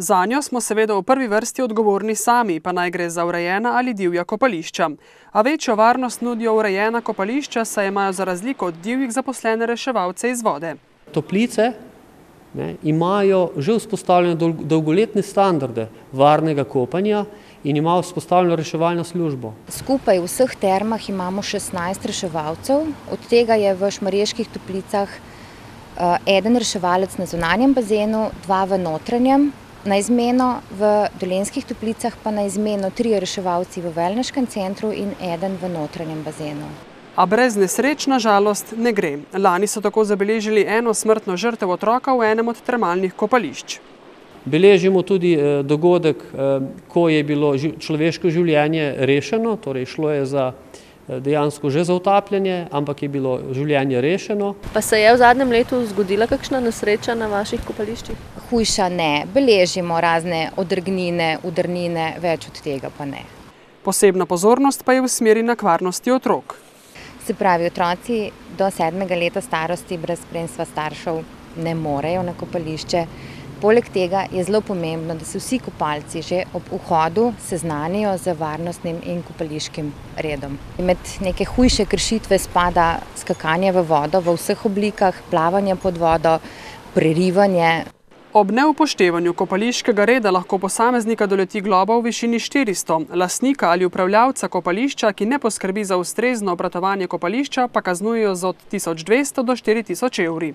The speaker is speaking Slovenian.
Zanjo smo seveda v prvi vrsti odgovorni sami, pa naj gre za urejena ali divja kopališča. A večjo varnost nudijo urejena kopališča, saj imajo za razliko od divjih zaposlene reševalce iz vode. Toplice imajo že vzpostavljene dolgoletne standarde varnega kopanja in imajo vzpostavljeno reševalno službo. Skupaj v vseh termah imamo 16 reševalcev, od tega je v Šmarjeških Toplicah eden reševalec na zunanjem bazenu, 2 v notranjem, na izmeno, v Dolenjskih Toplicah pa na izmeno 3 reševalci v Wellneškem centru in 1 v notranjem bazenu. A brez nesreč na žalost ne gre. Lani so tako zabeležili eno smrtno žrtev otroka v enem od termalnih kopališč. Beležimo tudi dogodek, ko je bilo človeško življenje rešeno, torej šlo je za dejansko že za utapljanje, ampak je bilo življenje rešeno. Pa se je v zadnjem letu zgodila kakšna nesreča na vaših kopališčih? Hujša ne, beležimo razne odrgnine, udrnine, več od tega pa ne. Posebna pozornost pa je v smeri na varnosti otrok. Se pravi, otroci do 7. leta starosti brez spremstva staršev ne morejo na kopališče. Poleg tega je zelo pomembno, da se vsi kopalci že ob vhodu seznanijo z varnostnim in kopališkim redom. Med neke hujše kršitve spada skakanje v vodo v vseh oblikah, plavanje pod vodo, prerivanje. Ob neupoštevanju kopališkega reda lahko posameznika doleti globa v višini 400, lastnika ali upravljavca kopališča, ki ne poskrbi za ustrezno obratovanje kopališča, pa kaznujejo z od 1200 do 4000 evri.